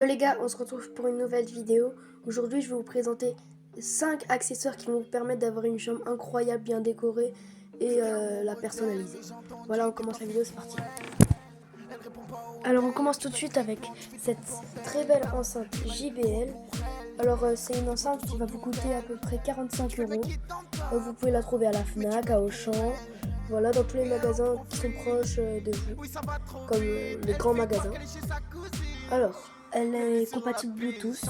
Les gars, on se retrouve pour une nouvelle vidéo. Aujourd'hui, je vais vous présenter 5 accessoires qui vont vous permettre d'avoir une chambre incroyable, bien décorée et la personnaliser. Voilà, on commence la vidéo, c'est parti. Alors, on commence tout de suite avec cette très belle enceinte JBL. Alors, c'est une enceinte qui va vous coûter à peu près 45 €. Vous pouvez la trouver à la Fnac, à Auchan, voilà, dans tous les magasins qui sont proches de vous, comme les grands magasins. Alors, elle est compatible Bluetooth.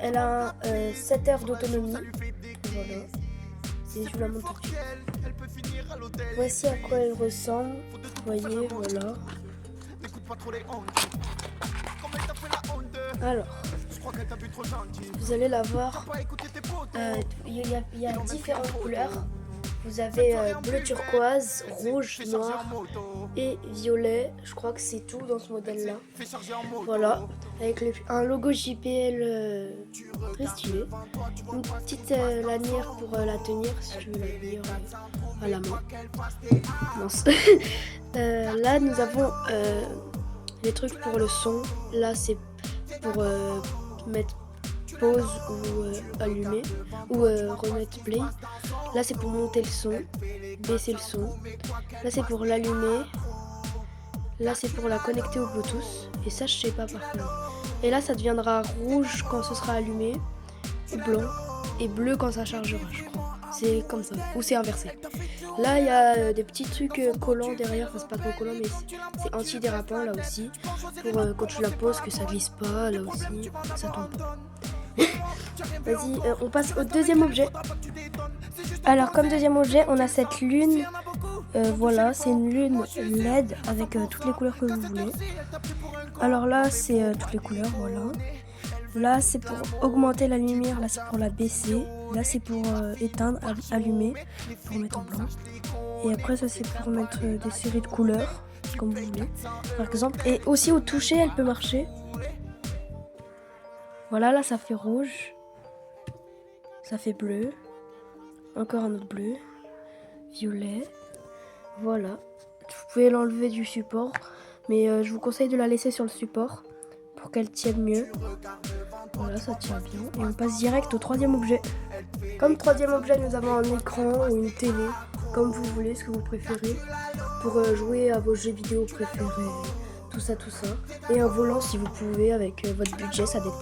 Elle a 7 heures d'autonomie. Voilà. Et je vous la montre tout de suite. Voici à quoi elle ressemble. Vous voyez, voilà. Alors, vous allez la voir. Il y a différentes couleurs. Vous avez bleu turquoise, rouge, noir et violet. Je crois que c'est tout dans ce modèle-là. Voilà, avec un logo JBL très stylé. Une petite lanière pour la tenir si tu veux la tenir à la main. Mince. Là, nous avons les trucs pour le son. Là, c'est pour mettre pause ou allumer ou remettre play. Là, c'est pour monter le son, baisser le son. Là, c'est pour l'allumer. Là, c'est pour la connecter au Bluetooth. Et ça, je sais pas par contre. Et là, ça deviendra rouge quand ce sera allumé, ou blanc, et bleu quand ça chargera, je crois. C'est comme ça, ou c'est inversé. Là, il y a des petits trucs collants derrière. Enfin, c'est pas trop collant, mais c'est anti-dérapant là aussi. Pour quand tu la poses, que ça glisse pas, là aussi, ça tombe pas. Vas-y, on passe au deuxième objet. Alors, comme deuxième objet, on a cette lune. Voilà, c'est une lune LED avec toutes les couleurs que vous voulez. Alors là, c'est toutes les couleurs, voilà. Là, c'est pour augmenter la lumière, là, c'est pour la baisser. Là, c'est pour éteindre, allumer, pour mettre en blanc. Et après, ça, c'est pour mettre des séries de couleurs, comme vous voulez, par exemple. Et aussi au toucher, elle peut marcher. Voilà, là, ça fait rouge. Ça fait bleu. Encore un autre bleu. Violet. Voilà. Vous pouvez l'enlever du support, mais je vous conseille de la laisser sur le support pour qu'elle tienne mieux. Voilà, ça tient bien. Et on passe direct au troisième objet. Comme troisième objet, nous avons un écran ou une télé, comme vous voulez, ce que vous préférez, pour jouer à vos jeux vidéo préférés, tout ça. Et un volant si vous pouvez, avec votre budget, ça dépend.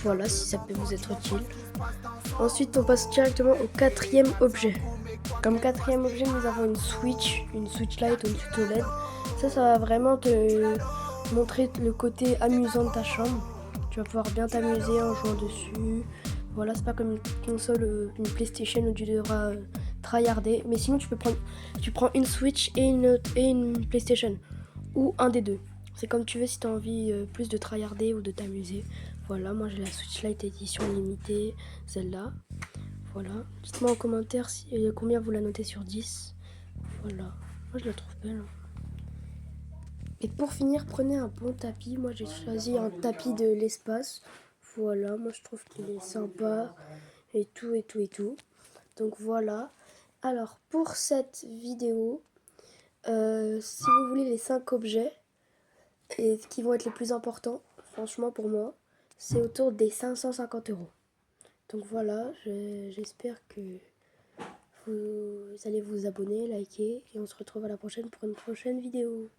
Voilà, si ça peut vous être utile. Ensuite, on passe directement au quatrième objet. Comme quatrième objet, nous avons une Switch Lite ou une Switch OLED. Ça va vraiment te montrer le côté amusant de ta chambre. Tu vas pouvoir bien t'amuser en jouant dessus. Voilà, c'est pas comme une console, une PlayStation où tu devras tryharder. Mais sinon, tu prends une Switch et une PlayStation. Ou un des deux. C'est comme tu veux si tu as envie plus de tryharder ou de t'amuser. Voilà, moi j'ai la Switch Lite édition limitée, celle-là. Voilà, dites-moi en commentaire combien vous la notez sur 10. Voilà, moi je la trouve belle. Et pour finir, prenez un bon tapis. Moi j'ai choisi un tapis de l'espace. Voilà, moi je trouve qu'il est sympa et tout. Donc voilà. Alors pour cette vidéo, si vous voulez les 5 objets et qui vont être les plus importants, franchement pour moi, c'est autour des 550 €. Donc voilà, j'espère que vous allez vous abonner, liker et on se retrouve à la prochaine pour une prochaine vidéo.